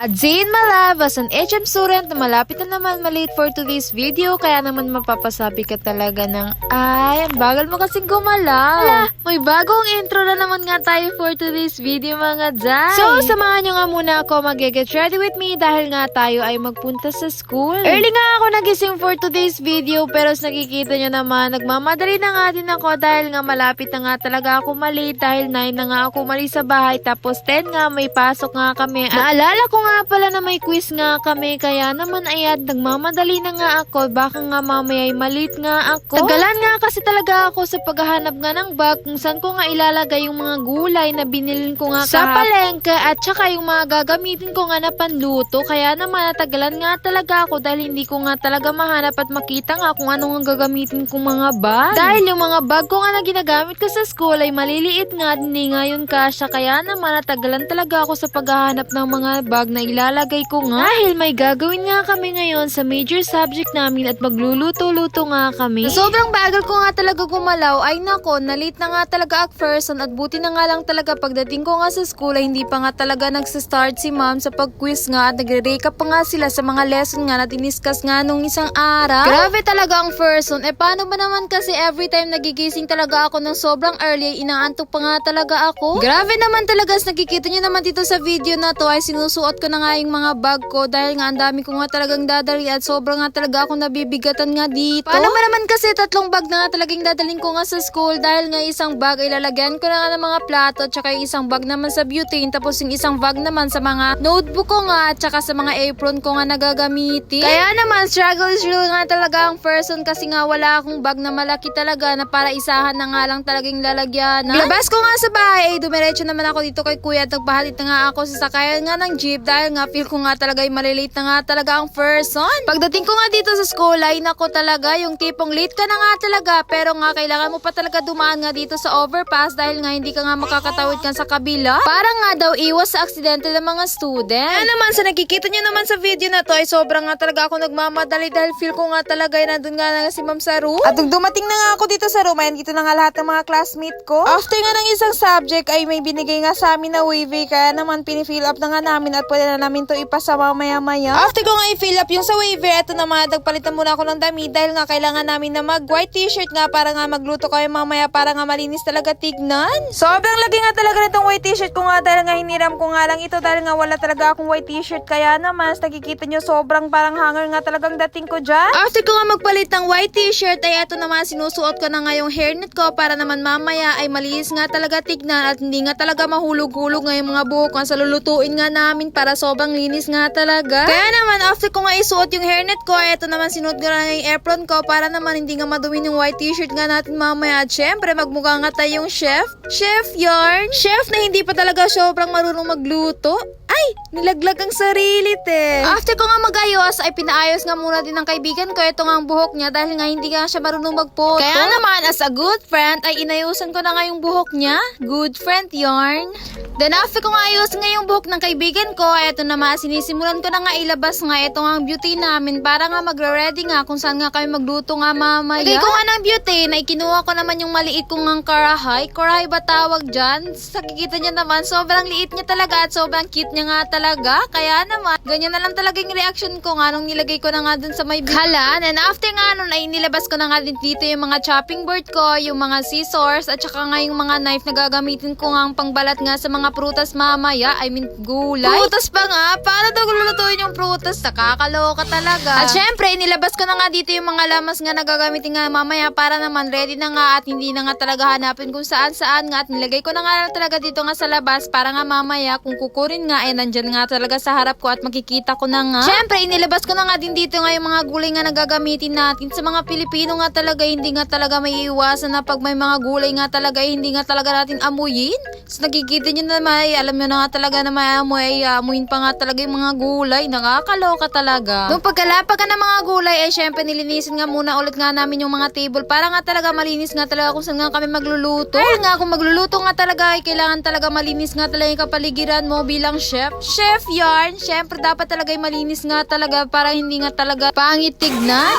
At Zayn Malab, as an HM student na malapit na naman malate for today's video, kaya naman mapapasabi ka talaga ng, ay, ang bagal mo kasing gumalaw. Hala, may bagong intro na naman nga tayo for today's video mga Zay. So, samahan nyo nga muna ako mag-get ready with me dahil nga tayo ay magpunta sa school. Early nga ako nagising for today's video, pero nakikita nyo naman, nagmamadali na nga din ako dahil nga malapit na nga talaga ako malate dahil 9 na nga ako mali sa bahay, tapos 10 nga may pasok nga kami. Naalala ko nga pala na may quiz nga kami, kaya naman ayan, nagmamadali na nga ako, baka nga mamaya ay malit nga ako. Tagalan nga kasi talaga ako sa paghahanap nga ng bag kung saan ko nga ilalagay yung mga gulay na binilin ko nga sa palengke at saka yung mga gagamitin ko nga na panluto, kaya naman natagalan nga talaga ako dahil hindi ko nga talaga mahanap at makita nga kung ano nga gagamitin kong mga bag. Dahil yung mga bag ko nga na ginagamit ko sa school ay maliliit nga, hindi nga yun kasya, kaya naman natagalan talaga ako sa paghahanap ng mga bag na ilalagay ko nga. Dahil may gagawin nga kami ngayon sa major subject namin at magluluto-luto nga kami. Sobrang bagal ko nga talaga gumalaw, ay nako, na-late na nga talaga at first at buti na nga lang talaga pagdating ko nga sa school ay hindi pa nga talaga nagsistart si ma'am sa pag-quiz nga at nagre-recap pa nga sila sa mga lesson nga na tiniskas nga nung isang araw. Grabe talaga ang first one. Paano ba naman kasi every time nagigising talaga ako ng sobrang early, inaantok pa nga talaga ako. Grabe naman talaga, nakikita nyo naman dito sa video na to ay sinusuot ko na nga yung mga bag ko dahil nga ang dami ko nga talagang dadali at sobrang nga talaga ako nabibigatan nga dito. Paano ba naman kasi 3 bag na nga talagang dadalhin ko nga sa school dahil nga isang bag ay lalagyan ko na nga ng mga plato at saka yung isang bag naman sa butane, tapos yung isang bag naman sa mga notebook ko nga at saka sa mga apron ko nga nagagamitin. Kaya naman struggle is real nga talaga ang person kasi nga wala akong bag na malaki talaga na para isahan na nga lang talagang lalagyan. Labas ko nga sa bahay ay dumiretso naman ako dito kay kuya at nagpahatid na nga ako sa sakayan nga ng jeep dahil nga feel ko nga talaga ay malilate na nga talaga ang person. Pagdating ko nga dito sa school ay nako talaga yung tipong late ka na nga talaga pero nga kailangan mo pa talaga dumaan nga dito sa overpass dahil nga hindi ka nga makakatawid ka sa kabila para nga daw iwas sa aksidente ng mga student. Kaya naman sa nakikita nyo naman sa video na to ay sobrang nga talaga ako nagmamadali dahil feel ko nga talaga ay nandun nga na si ma'am sa room. At nung dumating na nga ako dito sa room, ayan dito na nga lahat ng mga classmate ko. After nga ng isang subject ay may binigay nga sa amin na waiver, kaya naman pinifill up na nga namin at pwede na namin to ipasa mamaya-maya. After ko nga i-fill up yung sa waiver, eto naman, nagpalitan muna ako ng damit dahil nga kailangan namin na mag-white t-shirt nga para nga magluto kayo mamaya para nga malinis talaga tignan. Sobrang lagi nga talaga nitong white t-shirt ko nga dahil nga hiniram ko nga lang ito dahil nga wala talaga akong white t-shirt, kaya naman nakikita nyo sobrang parang hanger nga talagang dating ko dyan. After ko nga magpalit ng white t-shirt ay eto naman sinusuot ko na nga yung hairnet ko para naman mamaya ay malinis nga talaga tignan at hindi nga talaga mahulog-hulog nga yung mga buhok nga sa lulutuin nga namin para sobrang linis nga talaga. Kaya naman after ko nga isuot yung hairnet ko, eto naman sinuot ko na yung apron ko para naman hindi nga madumi yung white t-shirt nga natin mamaya. At syempre magmukha nga tayong chef. Chef yarn. Chef na hindi pa talaga sobrang marunong magluto. Ay, nilaglag ang sarili te. After ko nga magayos ay pinaayos nga muna din ng kaibigan ko ito nga ang buhok niya dahil nga hindi nga siya marunong magpoto. Kaya naman as a good friend ay inayusan ko na nga yung buhok niya. Good friend yarn. Then after ko nga ayos nga yung buhok ng kaibigan ko, eto naman sinisimulan ko na nga ilabas nga ito nga ang beauty namin para nga magre-ready nga kung saan nga kami magluto nga mamaya. Lagay ko nga ng beauty na ikinuha ko naman yung maliit kong nga karahay. Karahay ba tawag dyan? Sakikita niya naman sobrang liit niya talaga at sobrang cute niya nga talaga. Kaya naman ganyan na lang talaga yung reaction ko nga nung nilagay ko na nga dun sa may halan. And after nga nun ay nilabas ko na nga din dito yung mga chopping board ko, yung mga scissors at saka nga yung mga knife na gagamitin ko nga ang pangbalat nga sa mga prutas mamaya. I mean gulay. Prutas pa nga? Paano daw lulutuin yung prutas? Nakakaloka talaga. At syempre nilabas ko na nga dito yung mga lamas nga na gagamitin nga mamaya para naman ready na nga at hindi na nga talaga hanapin kung saan-saan nga at nilagay ko na nga talaga dito nga sa labas para nga mamaya kung kukurin nga ay nandyan nga talaga sa harap ko at makikita ko na nga. Syempre inilabas ko na nga din dito nga yung mga gulay nga na gagamitin natin. Sa mga Pilipino nga talaga hindi nga talaga may iwasan na pag may mga gulay nga talaga hindi nga talaga natin amuyin. So nakikita nyo naman ay alam nyo na nga talaga na may amoy, amuyin pa nga talaga yung mga gulay. Nakakaloka talaga. Nung pagkalapag ka ng mga gulay ay syempre nilinisin nga muna ulit nga namin yung mga table para nga talaga malinis nga talaga kung saan nga kami magluluto. Dahil nga kung magluluto nga talaga ay kailangan talaga malinis nga talaga yung kapaligiran mo bilang chef. Chef yarn, syempre dapat talaga yung malinis nga talaga para hindi nga talaga pangit tignan.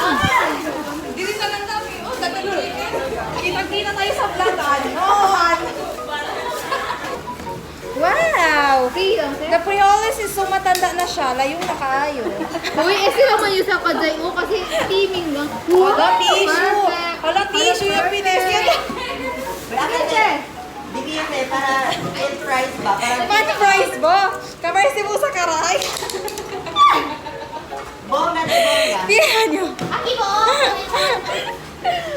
Dili na lang kami. Oh, gagawin. Kita-kita tayo sa vlog. Ganon. Wow! The Prioles is so matanda na siya. Layong na kaayo. Uy, sila man yung sa kaday mo kasi teaming lang. Hala, tissue. Hala, tissue yung pinis yan. Dibiyan eh, para end price ba? Para What price ba? Kamay si mo sa karay. bongga na bongga. Tingnan nyo. Aki mo!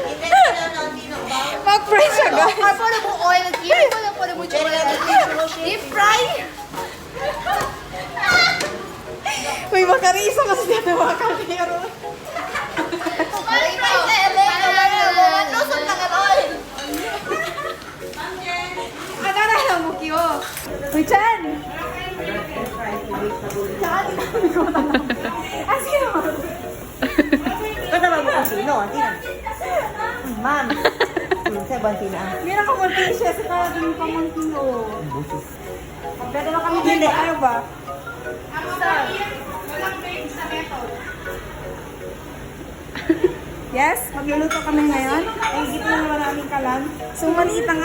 Hindi na nandino ba? Mag-price siya, guys. Ay, pwede mo oil. Pwede mo deep fry. Uy, makarisa kasi dyan na mga kamero. Lusot na ka oil. Ano na lang mo, Kyo? Uy, Chan! Sino? Ito ba mo kung sino? Tingnan. Ma'am. Sa bantina. Meron ka muntin siya sa kaging pamangkin o. Pwede na kami Hindi. Ano ba? Yes, magluluto kami ngayon. Ang gito na maraming kalan. So, maliit ang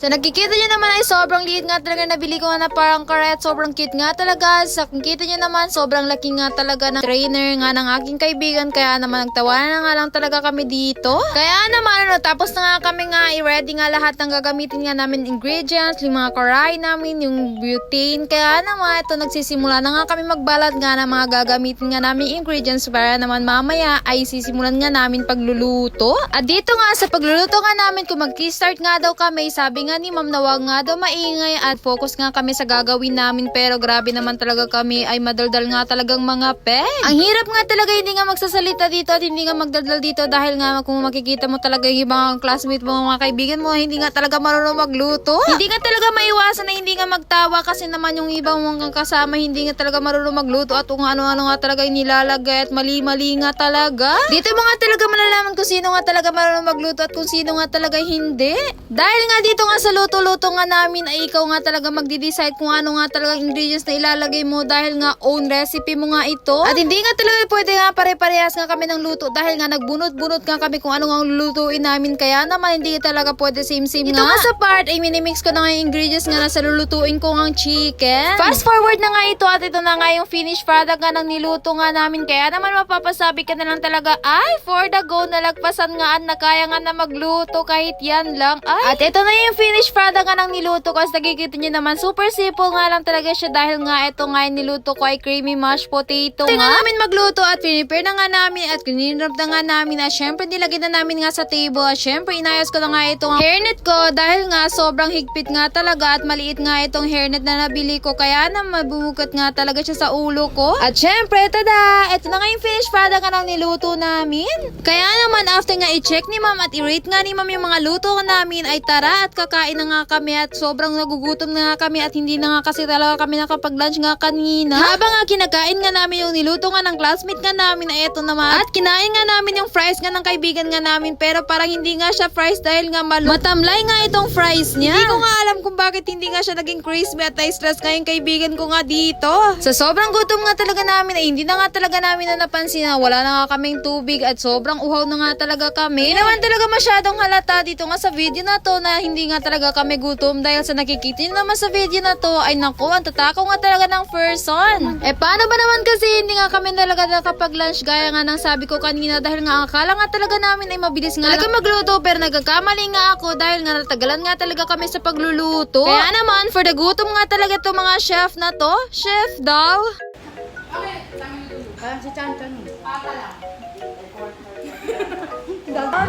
So nakikita nyo naman ay sobrang liit nga talaga nabili ko nga na parang karet. Sobrang cute nga talaga. Sa nakikita nyo naman sobrang laki nga talaga ng trainer nga ng aking kaibigan. Kaya naman nagtawanan na nga lang talaga kami dito. Kaya naman tapos na nga kami nga i-ready nga lahat ng gagamitin nga namin ingredients. Yung mga karay namin, yung butane. Kaya naman ito nagsisimula na nga kami magbalot nga ng mga gagamitin nga namin ingredients. Para naman mamaya ay sisimulan nga namin pagluluto. At dito nga sa pagluluto nga namin kung mag-start nga daw kami, sabi nga ni ma'am na wag nga daw maingay at focus nga kami sa gagawin namin, pero grabe naman talaga kami ay madaldal nga talagang mga peg. Ang hirap nga talaga hindi nga magsasalita dito at hindi nga magdaldal dito dahil nga kung makikita mo talaga yung mga classmate mo, mga kaibigan mo, hindi nga talaga marunong magluto. Hindi nga talaga maiwasan na hindi nga magtawa kasi naman yung ibang mga kasama hindi nga talaga marunong magluto at kung ano-ano nga talaga yung nilalagay at mali-mali nga talaga. Dito mo nga talaga malalaman kung sino nga talaga marunong magluto at kung sino nga talaga hindi. Dahil nga dito nga sa luto-luto nga namin ay ikaw nga talaga magdi-decide kung ano nga talaga ingredients na ilalagay mo dahil nga own recipe mo nga ito. At hindi nga talaga pwede nga pare-parehas nga kami ng luto dahil nga nagbunot-bunot nga kami kung ano nga lulutuin namin, kaya naman hindi talaga pwede same-same nga. Ito nga sa part ay minimix ko na nga yung ingredients nga na sa lulutuin ko ng chicken. Fast forward na nga ito at ito na nga yung finished product nga ng niluto nga namin, kaya naman mapapasabi ka na lang talaga ay for the go nalagpasan nga at nakaya nga na magluto kahit yan lang. Ay, at ito na yung finished product nga ng niluto ko. As nakikita nyo naman, super simple nga lang talaga siya dahil nga ito nga yung niluto ko ay creamy mashed potato nga. Namin magluto at pinipare na nga namin at kininrap na nga namin at syempre nilagyan na namin nga sa table at syempre inayos ko na nga itong hairnet ko dahil nga sobrang higpit nga talaga at maliit nga itong hairnet na nabili ko, kaya na mabumukat nga talaga siya sa ulo ko. At syempre, tada! Ito na nga yung finished product nga ng niluto namin. Kaya naman after nga i-check ni ma'am at i-rate nga ni ma'am yung mga luto namin ay tara at kakain na nga kami at sobrang nagugutom na nga kami at hindi na nga kasi talaga kami nakapag-lunch nga kanina. Habang nga kinakain nga namin yung niluto nga ng classmate nga namin ay eto naman. At kinain nga namin yung fries nga ng kaibigan nga namin, pero parang hindi nga siya fries dahil nga matamlay nga itong fries niya. Hindi ko nga alam kung bakit hindi nga siya naging crispy at na-stress nga yung kaibigan ko nga dito. Sa sobrang gutom nga talaga namin ay hindi na nga talaga namin na napansin na wala na nga kaming tubig at sobrang uhaw na nga talaga kami. Hindi naman talaga masyadong halata dito nga sa video na to na hindi nga talaga kami gutom dahil sa nakikita nyo naman sa video na to ay naku, ang tatakaw nga talaga ng person. Paano ba naman kasi hindi nga kami talaga nakapag-lunch gaya nga ng sabi ko kanina dahil nga akala nga talaga namin ay mabilis nga talaga magluto, pero nagkakamali nga ako dahil nga natagalan nga talaga kami sa pagluluto. Kaya naman for the gutom nga talaga to mga chef na to. Chef daw.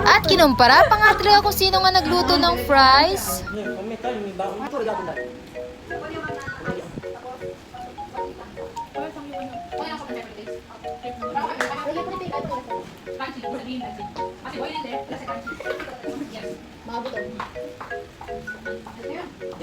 At kinumpara pa nga talaga kung sino nga nagluto ng fries.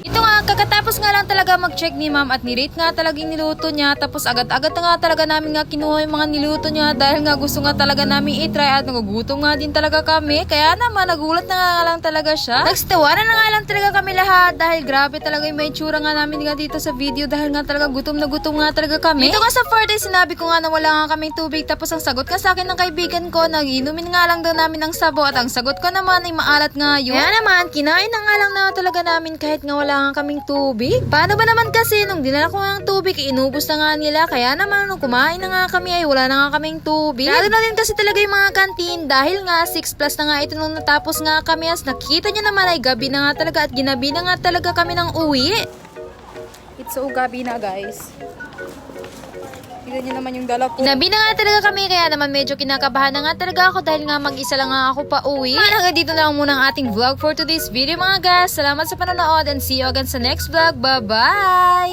Ito nga Kakatapos nga lang talaga mag-check ni ma'am at ni-rate nga talaga yung niluto niya. Tapos agad-agad na nga talaga namin nga kinuha yung mga niluto niya dahil nga gusto nga talaga namin i-try at nagugutom nga din talaga kami. Kaya naman nagulat na nga lang talaga siya. Nagstawaran na nga lang talaga kami lahat dahil grabe talaga yung may tsura nga namin nga dito sa video dahil nga talaga gutom na gutom nga talaga kami. Dito nga sa Friday sinabi ko nga na wala nga kaming tubig tapos ang sagot nga sa akin ng kaibigan ko nagiinumin nga lang daw namin ng sabaw at ang sagot ko naman ay maalat nga yun. Kaya naman kinain na nga lang na talaga namin kahit nga wala nga kaming tubig. Paano ba naman kasi nung dinala ko nga ang tubig inubos na nga nila kaya naman nung kumain na nga kami ay wala na nga kaming tubig. Lalo na din kasi talaga yung mga kantin dahil nga 6 plus na nga ito nung natapos nga kami as nakita nyo naman ay gabi na nga talaga at ginabi na nga talaga kami ng uwi. It's so gabi na, guys. Tignan niyo naman yung dala ko. Ginabi na nga talaga kami kaya naman medyo kinakabahan na nga talaga ako dahil nga mag-isa lang nga ako pa uwi. Hanggang dito na lang muna ang ating vlog for today's video mga guys. Salamat sa panonood and see you again sa next vlog. Bye-bye!